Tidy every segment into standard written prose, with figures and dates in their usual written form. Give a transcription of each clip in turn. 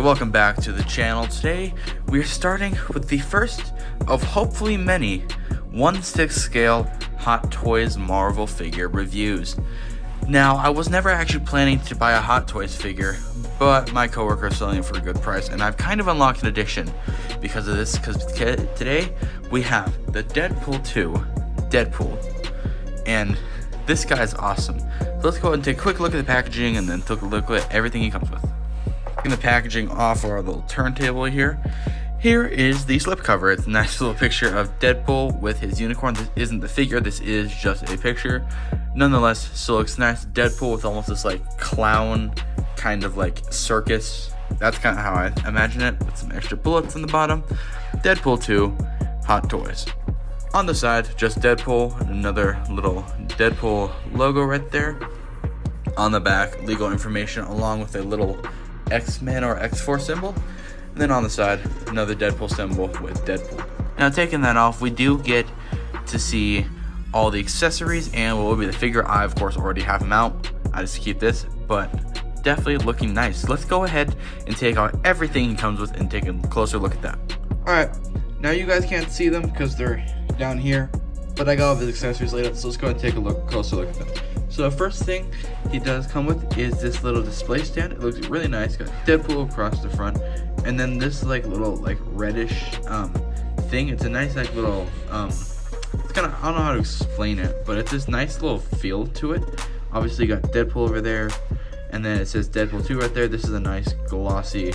welcome back to the channel. Today we are starting with the first of hopefully many 1/6 scale Hot Toys Marvel figure reviews. Now, I was never actually planning to buy a Hot Toys figure, but my coworker is selling it for a good price, and I've kind of unlocked an addiction because of this, because today we have the Deadpool 2 Deadpool, and this guy's awesome. So let's go ahead and take a quick look at the packaging and then take a look at everything he comes with. Taking the packaging off our little turntable here. Here is the slipcover. It's a nice little picture of Deadpool with his unicorn. This isn't the figure, this is just a picture. Nonetheless, still looks nice. Deadpool with almost this like clown kind of like circus. That's kind of how I imagine it, with some extra bullets on the bottom. Deadpool 2 Hot Toys. On the side, just Deadpool, and another little Deadpool logo right there. On the back, legal information along with a little X-Men or X-Force symbol. And then on the side, another Deadpool symbol with Deadpool. Now, taking that off, we do get to see all the accessories and what will be the figure. I, of course, already have him out. I just keep this, but definitely looking nice. Let's go ahead and take out everything he comes with and take a closer look at that. Alright, now you guys can't see them because they're down here, but I got all the accessories laid out, so let's go ahead and take a closer look at them. So the first thing he does come with is this little display stand. It looks really nice. Got Deadpool across the front, and then this like little like reddish thing. It's a nice like little it's kind of, I don't know how to explain it, but it's this nice little feel to it. Obviously you got Deadpool over there, and then it says Deadpool 2 right there. This is a nice glossy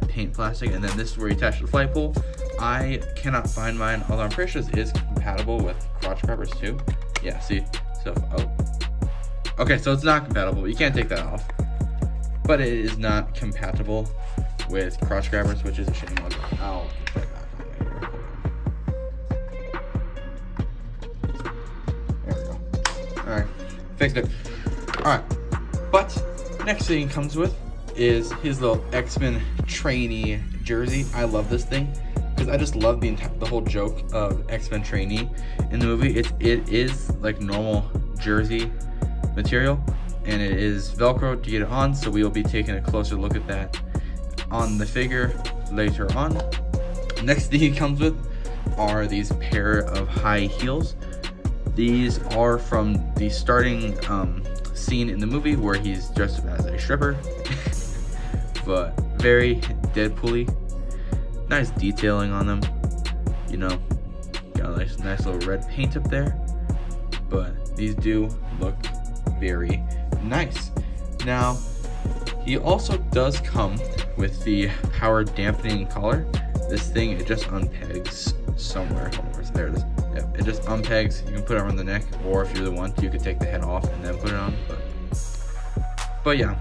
paint plastic, and then this is where you attach the flight pole. I cannot find mine, although I'm pretty sure this is compatible with crotch grabbers too. Yeah, see? So, okay, so it's not compatible. You can't take that off. But it is not compatible with crotch grabbers, which is a shame. I'll put that back on later. There we go. Alright, fixed it. Alright, but next thing he comes with is his little X-Men trainee jersey. I love this thing because I just love the whole joke of X-Men trainee in the movie. It is like normal jersey material, and it is Velcro to get it on, so we will be taking a closer look at that on the figure later on. Next thing he comes with are these pair of high heels. These are from the starting scene in the movie where he's dressed up as a stripper, but very Deadpool-y. Nice detailing on them, you know, got a nice little red paint up there, but these do look very nice. Now, he also does come with the power dampening collar. This thing, it just unpegs somewhere. There it is. Yep, it just unpegs. You can put it around the neck, or if you're the one, you could take the head off and then put it on. But yeah,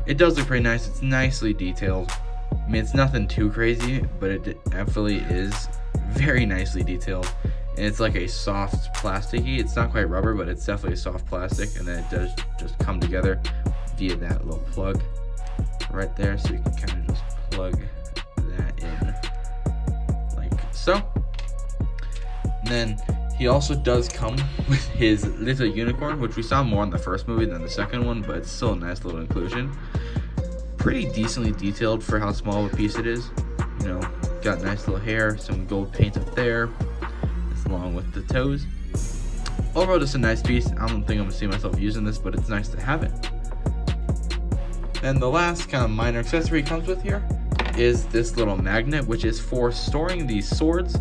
it does look pretty nice. It's nicely detailed. I mean, it's nothing too crazy, but it definitely is very nicely detailed. And it's like a soft plasticky. It's not quite rubber, but it's definitely a soft plastic. And then it does just come together via that little plug right there. So you can kind of just plug that in like so. And then he also does come with his little unicorn, which we saw more in the first movie than the second one, but it's still a nice little inclusion. Pretty decently detailed for how small of a piece it is. You know, got nice little hair, some gold paint up there, along with the toes. Overall, just a nice piece. I don't think I'm gonna see myself using this, but it's nice to have it. And the last kind of minor accessory comes with here is this little magnet, which is for storing these swords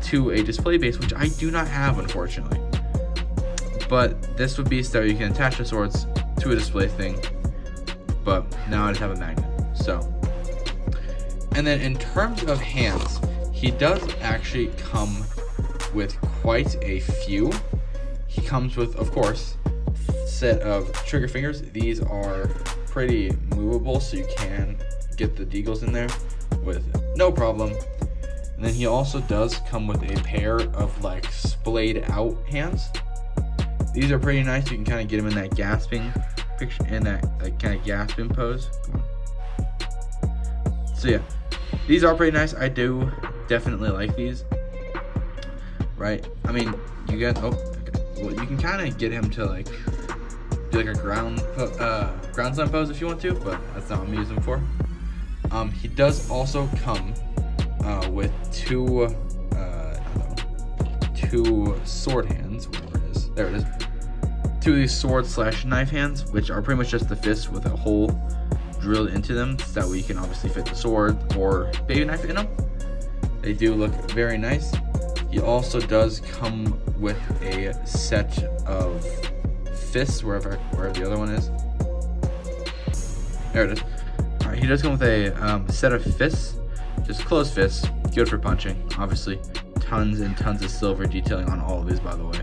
to a display base, which I do not have, unfortunately. But this would be so you can attach the swords to a display thing, but now I just have a magnet. So, and then in terms of hands, he does actually come with quite a few. He comes with, of course, a set of trigger fingers. These are pretty movable, so you can get the deagles in there with no problem. And then he also does come with a pair of like splayed out hands. These are pretty nice. You can kind of get him in that gasping picture, in that like kind of gasping pose. Come on. So yeah, these are pretty nice. I do definitely like these. Right? I mean, you get well, you can kind of get him to like do like a ground slam pose if you want to, but that's not what I'm using for. He does also come with two sword hands. Where it is? There it is. Two of these sword/knife hands, which are pretty much just the fists with a hole drilled into them, so that way you can obviously fit the sword or baby knife in them. They do look very nice. He also does come with a set of fists, wherever the other one is. There it is. Alright, he does come with a set of fists, just closed fists, good for punching. Obviously, tons and tons of silver detailing on all of these, by the way.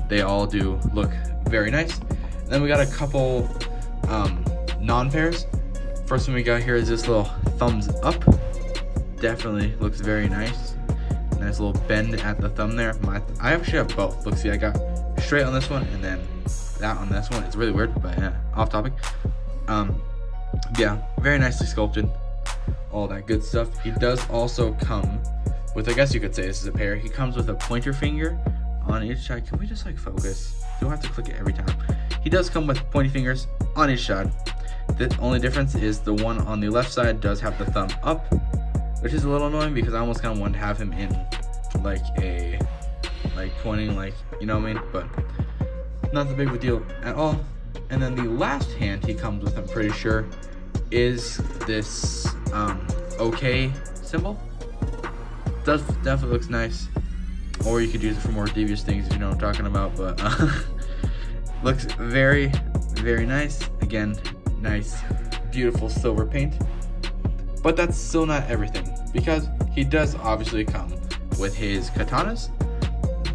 They all do look very nice. And then we got a couple non-pairs. First one we got here is this little thumbs up. Definitely looks very nice. Nice little bend at the thumb there. I actually have both. Look, see, I got straight on this one and then that on this one. It's really weird, but yeah, off topic. Yeah, very nicely sculpted. All that good stuff. He does also come with, I guess you could say this is a pair. He comes with a pointer finger on each side. Can we just like focus? Don't have to click it every time. He does come with pointy fingers on each side. The only difference is the one on the left side does have the thumb up, which is a little annoying because I almost kind of wanted to have him in like pointing, like, you know what I mean? But not the big of a deal at all. And then the last hand he comes with, I'm pretty sure, is this OK symbol. Does definitely looks nice. Or you could use it for more devious things if you know what I'm talking about, but looks very, very nice. Again, nice, beautiful silver paint. But that's still not everything, because he does obviously come with his katanas.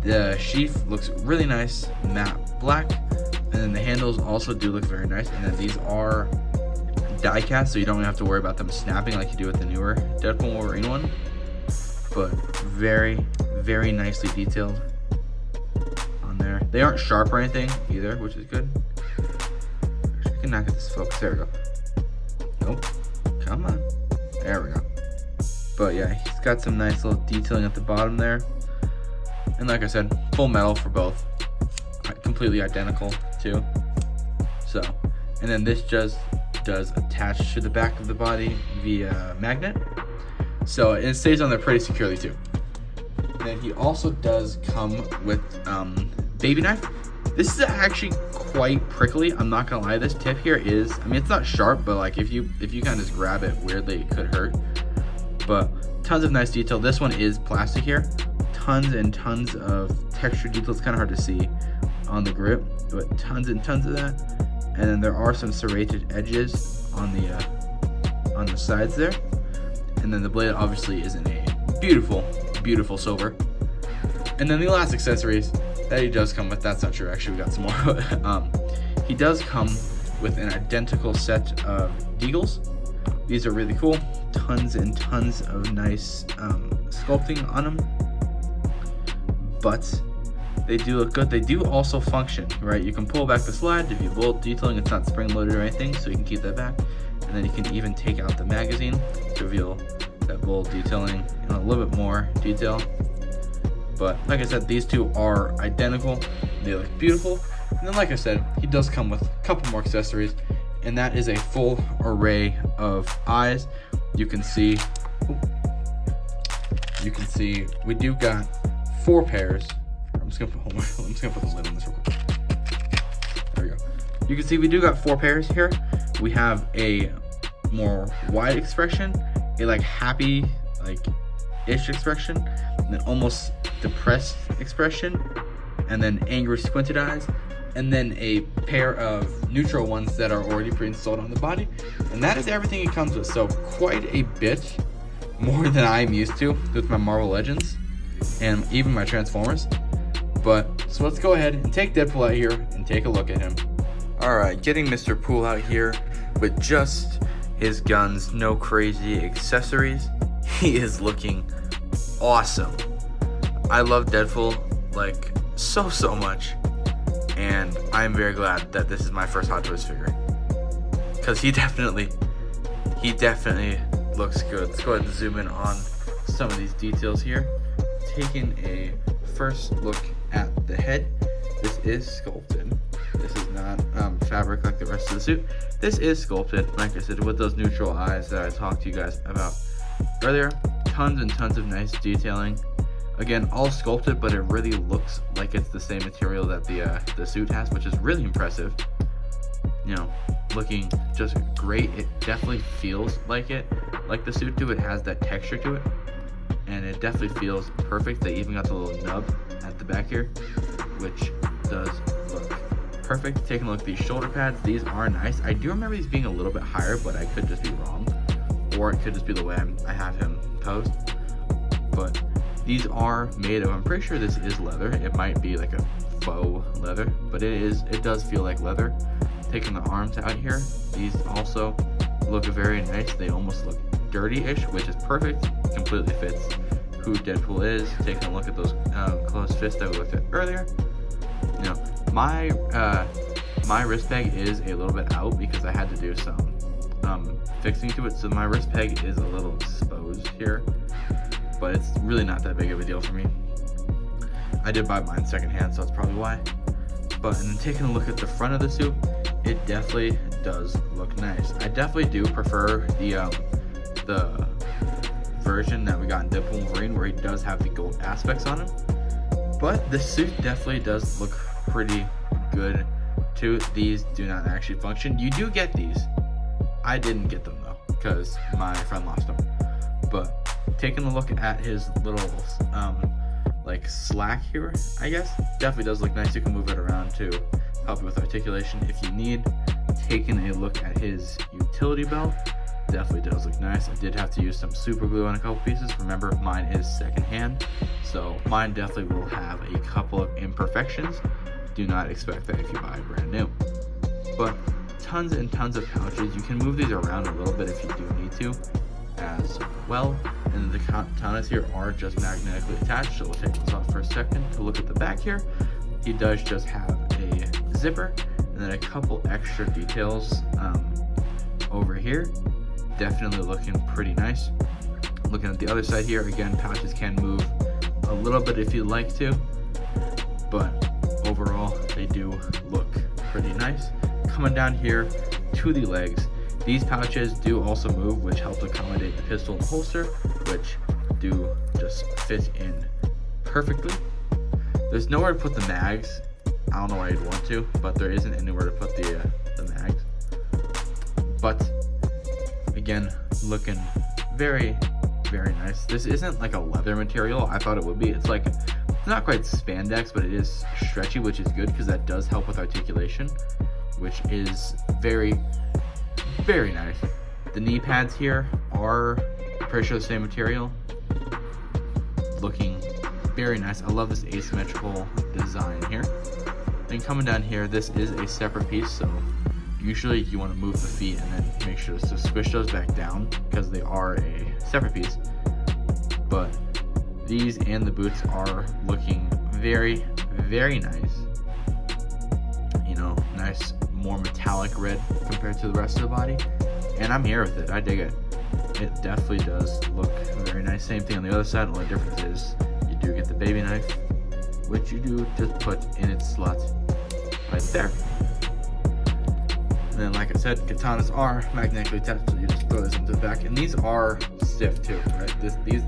The sheath looks really nice, matte black, and then the handles also do look very nice. And then these are die cast, so you don't have to worry about them snapping like you do with the newer Deadpool Wolverine one. But very, very nicely detailed on there. They aren't sharp or anything either, which is good. Actually, I cannot get this focus. There we go. Nope. Come on. There we go. But yeah, he's got some nice little detailing at the bottom there. And like I said, full metal for both. Completely identical too. So, and then this just does attach to the back of the body via magnet. So it stays on there pretty securely too. And then he also does come with baby knife. This is actually quite prickly. I'm not gonna lie. This tip here is, I mean, it's not sharp, but like if you kind of just grab it weirdly, it could hurt. But tons of nice detail. This one is plastic here. Tons and tons of texture detail. It's kind of hard to see on the grip, but tons and tons of that. And then there are some serrated edges on the sides there. And then the blade obviously is in a beautiful, beautiful silver. And then the last accessories that he does come with, that's not true, actually we got some more. He does come with an identical set of deagles. These are really cool. Tons and tons of nice sculpting on them. But they do look good. They do also function, right? You can pull back the slide. If you bolt detailing, it's not spring loaded or anything, so you can keep that back. And then you can even take out the magazine to reveal that bolt detailing in a little bit more detail. But like I said, these two are identical. They look beautiful. And then like I said, he does come with a couple more accessories, and that is a full array of eyes. You can see we do got 4 pairs. I'm just gonna put the lid on this real quick. There we go. You can see we do got 4 pairs here. We have a more wide expression, a like happy, like ish expression, and then almost depressed expression, and then angry squinted eyes, and then a pair of neutral ones that are already pre-installed on the body. And that is everything it comes with. So quite a bit more than I'm used to with my Marvel Legends and even my Transformers. But so let's go ahead and take Deadpool out here and take a look at him. Alright, getting Mr. Pool out here with just his guns, no crazy accessories. He is looking awesome. I love Deadpool like so much, and I'm very glad that this is my first Hot Toys figure, because he definitely looks good. Let's go ahead and zoom in on some of these details here. Taking a first look at the head, this is sculpted. This is not fabric like the rest of the suit. This is sculpted, like I said, with those neutral eyes that I talked to you guys about earlier. Tons and tons of nice detailing. Again, all sculpted, but it really looks like it's the same material that the suit has, which is really impressive. You know, looking just great. It definitely feels like the suit do. It has that texture to it, and it definitely feels perfect. They even got the little nub at the back here, which does look perfect. Taking a look at these shoulder pads, these are nice. I do remember these being a little bit higher, but I could just be wrong, or it could just be the way I have him posed. But these are made of, I'm pretty sure this is leather. It might be like a faux leather, but it does feel like leather. Taking the arms out here, these also look very nice. They almost look dirty-ish, which is perfect. Completely fits who Deadpool is. Taking a look at those closed fists that we looked at earlier. You know, my wrist peg is a little bit out because I had to do some fixing to it, so my wrist peg is a little exposed here, but it's really not that big of a deal for me. I did buy mine secondhand, so that's probably why. But and then taking a look at the front of the suit, it definitely does look nice. I definitely do prefer the version that we got in Deadpool Wolverine, where he does have the gold aspects on him. But the suit definitely does look pretty good too. These do not actually function. You do get these. I didn't get them though, because my friend lost them. But taking a look at his little like slack here, I guess, definitely does look nice. You can move it around to help you with articulation if you need. Taking a look at his utility belt, definitely does look nice. I did have to use some super glue on a couple pieces. Remember, mine is secondhand, so mine definitely will have a couple of imperfections. Do not expect that if you buy brand new. But tons and tons of pouches. You can move these around a little bit if you do need to as well. And the katanas here are just magnetically attached, so we'll take this off for a second to look at the back here. He does just have a zipper and then a couple extra details over here. Definitely looking pretty nice. Looking at the other side here, again, pouches can move a little bit if you'd like to, but overall they do look pretty nice. Coming down here to the legs, these pouches do also move, which helps accommodate the pistol and holster, which do just fit in perfectly. There's nowhere to put the mags. I don't know why you'd want to, but there isn't anywhere to put the mags. But again, looking very, very nice. This isn't like a leather material. I thought it would be. It's like, it's not quite spandex, but it is stretchy, which is good because that does help with articulation, which is very, very nice. The knee pads here are pretty sure the same material. Looking very nice. I love this asymmetrical design here. And coming down here, this is a separate piece, so usually you want to move the feet and then make sure to squish those back down because they are a separate piece. But these and the boots are looking very, very nice. You know, nice, more metallic red compared to the rest of the body. And I'm here with it. I dig it. It definitely does look very nice. Same thing on the other side. The only difference is you do get the baby knife, which you do just put in its slot right there. And then, like I said, katanas are magnetically attached, so you just throw this into the back. And these are stiff too, right?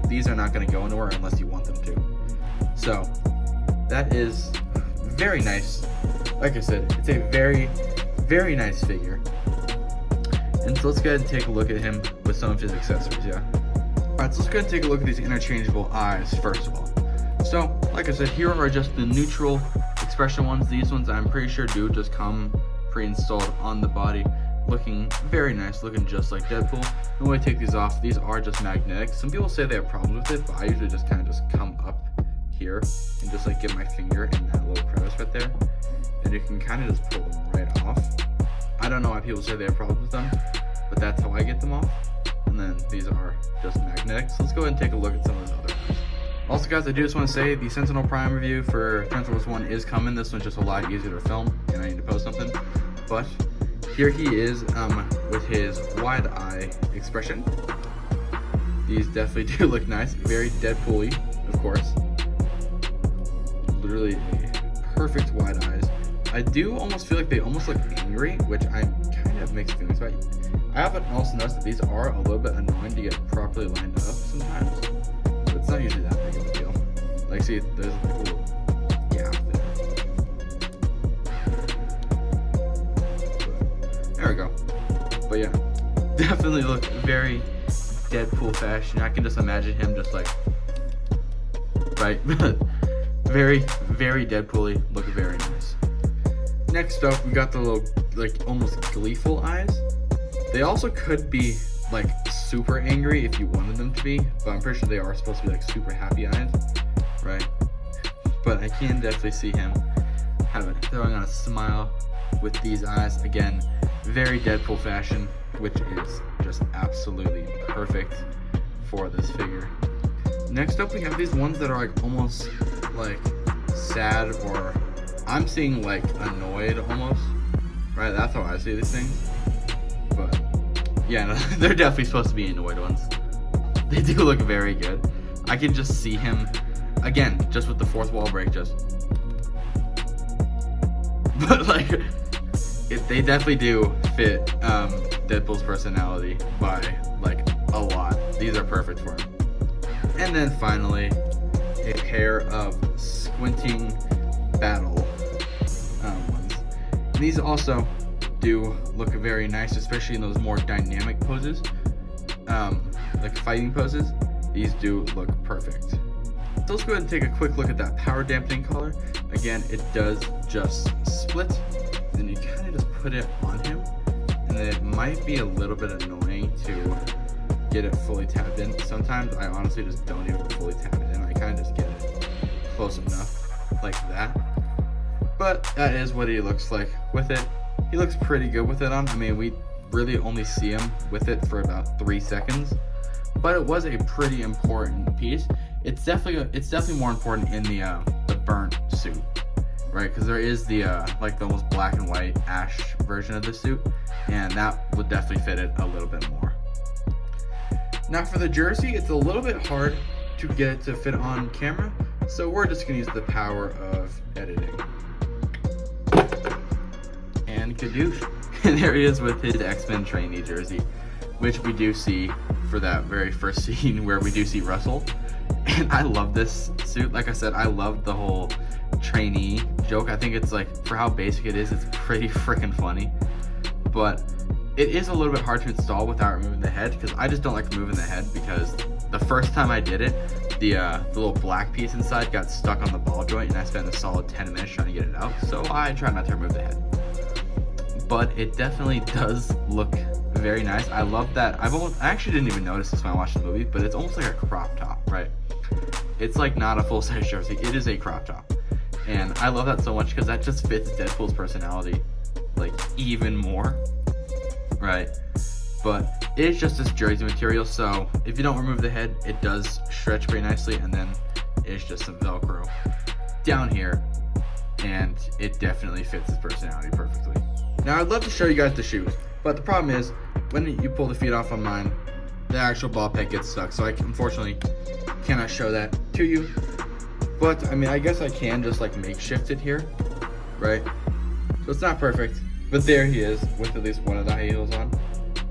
These are not going to go anywhere unless you want them to. So that is very nice. Like I said, it's a very, very nice figure. And so let's go ahead and take a look at him with some of his accessories, yeah? Alright, so let's go ahead and take a look at these interchangeable eyes first of all. So, like I said, here are just the neutral expression ones. These ones I'm pretty sure do just come pre-installed on the body. Looking very nice, looking just like Deadpool. And when I take these off, these are just magnetic. Some people say they have problems with it, but I usually just kind of just come up here and just like get my finger in that little crevice right there. And you can kind of just pull them right off. I don't know why people say they have problems with them, but that's how I get them off. And then these are just magnetic. So let's go ahead and take a look at some of those other ones. Also guys, I do just want to say the Sentinel Prime review for Transformers 1 is coming. This one's just a lot easier to film and I need to post something. But here he is with his wide eye expression. These definitely do look nice. Very Deadpool-y, of course. Literally perfect wide eyes. I do almost feel like they almost look angry, which I'm kind of mixed feelings about. I haven't also noticed that these are a little bit annoying to get properly lined up sometimes, but it's not usually that big of a deal. Like, see, there's like a little gap there. There we go. But yeah, definitely look very Deadpool fashion. I can just imagine him just like, right, very, very Deadpool-y, look very nice. Next up, we got the little, like, almost gleeful eyes. They also could be, like, super angry if you wanted them to be, but I'm pretty sure they are supposed to be, like, super happy eyes, right? But I can definitely see him throwing on a smile with these eyes. Again, very Deadpool fashion, which is just absolutely perfect for this figure. Next up, we have these ones that are, like, almost, like, sad, or I'm seeing, like, annoyed almost, right? That's how I see these things. But yeah, no, they're definitely supposed to be annoyed ones. They do look very good. I can just see him, again, just with the fourth wall break, just. But like, they definitely do fit Deadpool's personality by like a lot. These are perfect for him. And then finally, a pair of squinting battle ones. And these also do look very nice, especially in those more dynamic poses, like fighting poses. These do look perfect. So let's go ahead and take a quick look at that power dampening collar. Again, it does just split, then you kind of just put it on him, and then it might be a little bit annoying to get it fully tapped in. Sometimes I honestly just don't even fully tap it in. I kind of just get it close enough like that. But that is what he looks like with it. He looks pretty good with it on. I mean, we really only see him with it for about 3 seconds, but it was a pretty important piece. It's definitely more important in the burnt suit, right? Because there is the like the almost black and white ash version of the suit, and that would definitely fit it a little bit more. Now for the jersey, it's a little bit hard to get it to fit on camera, so we're just gonna use the power of editing. And kadoosh. And there he is with his X-Men trainee jersey, which we do see for that very first scene where we do see Russell. And I love this suit. Like I said, I love the whole trainee joke. I think it's like, for how basic it is, it's pretty freaking funny. But it is a little bit hard to install without removing the head, because I just don't like removing the head, because the first time I did it, the little black piece inside got stuck on the ball joint, and I spent a solid 10 minutes trying to get it out. So I try not to remove the head. But it definitely does look very nice. I love that. I actually didn't even notice this when I watched the movie, but it's almost like a crop top, right? It's like not a full-size jersey. It is a crop top. And I love that so much because that just fits Deadpool's personality like even more, right? But it's just this jersey material, so if you don't remove the head, it does stretch pretty nicely, and then it's just some Velcro down here, and it definitely fits his personality perfectly. Now I'd love to show you guys the shoes, but the problem is when you pull the feet off on mine, the actual ball peg gets stuck, so I unfortunately cannot show that to you. But I mean, I guess I can just like makeshift it here, right? So it's not perfect, but there he is with at least one of the high heels on,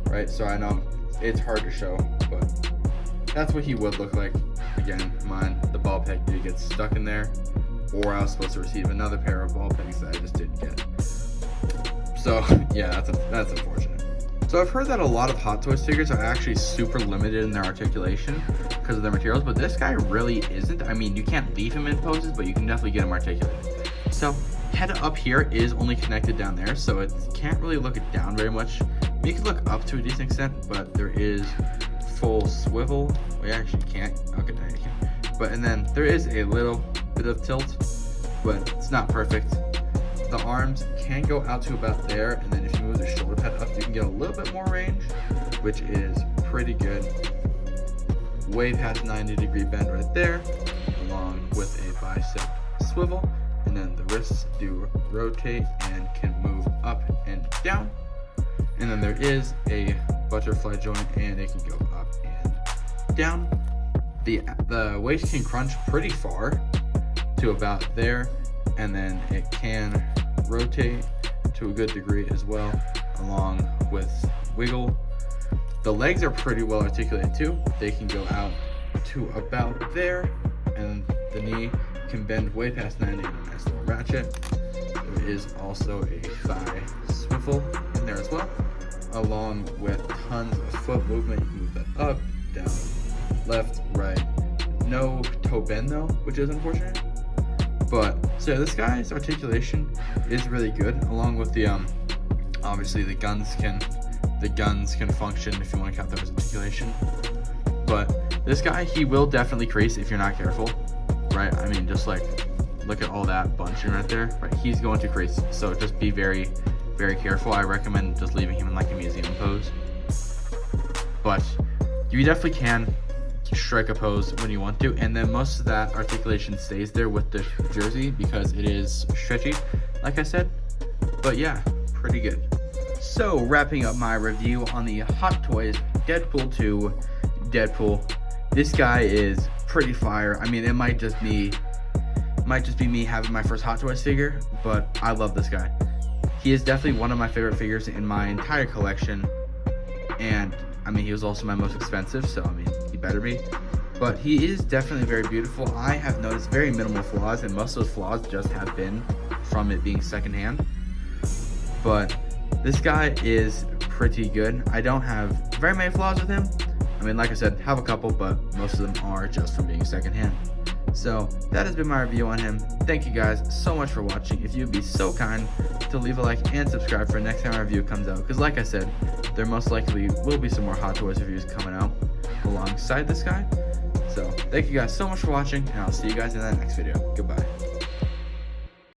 right? So I know it's hard to show, but that's what he would look like. Again, mine, the ball peg did get stuck in there, or I was supposed to receive another pair of ball pegs that I just didn't get. So yeah, that's unfortunate. So I've heard that a lot of Hot Toys figures are actually super limited in their articulation because of their materials, but this guy really isn't. I mean, you can't leave him in poses, but you can definitely get him articulated. So head up here is only connected down there, so it can't really look it down very much. You can look up to a decent extent, but there is full swivel. We actually can't. Okay, no, you can't. But and then there is a little bit of tilt, but it's not perfect. The arms can go out to about there, and then if you move the shoulder pad up, you can get a little bit more range, which is pretty good. Way past 90-degree bend right there, along with a bicep swivel, and then the wrists do rotate and can move up and down. And then there is a butterfly joint, and it can go up and down. The waist can crunch pretty far to about there, and then it can rotate to a good degree as well, along with wiggle. The legs are pretty well articulated too. They can go out to about there, and the knee can bend way past 90 in a nice little ratchet. There is also a thigh swivel in there as well, along with tons of foot movement. You can move that up, down, left, right. No toe bend though, which is unfortunate. But so yeah, this guy's articulation is really good, along with the obviously the guns can function if you want to count them as articulation. But this guy, he will definitely crease if you're not careful, right? I mean, just like look at all that bunching right there, right? He's going to crease, so just be very, very careful. I recommend just leaving him in like a museum pose. But you definitely can strike a pose when you want to, and then most of that articulation stays there with the jersey because it is stretchy, like I said. But yeah, pretty good. So wrapping up my review on the Hot Toys Deadpool 2 Deadpool, this guy is pretty fire. I mean, it might just be me having my first Hot Toys figure, but I love this guy. He is definitely one of my favorite figures in my entire collection, and I mean, he was also my most expensive, so I mean, he better be. But he is definitely very beautiful. I have noticed very minimal flaws, and most of those flaws just have been from it being secondhand. But this guy is pretty good. I don't have very many flaws with him. I mean, like I said, have a couple, but most of them are just from being secondhand. So that has been my review on him. Thank you guys so much for watching. If you'd be so kind to leave a like and subscribe for next time our review comes out, because like I said, there most likely will be some more Hot Toys reviews coming out alongside this guy. So thank you guys so much for watching, and I'll see you guys in that next video. Goodbye.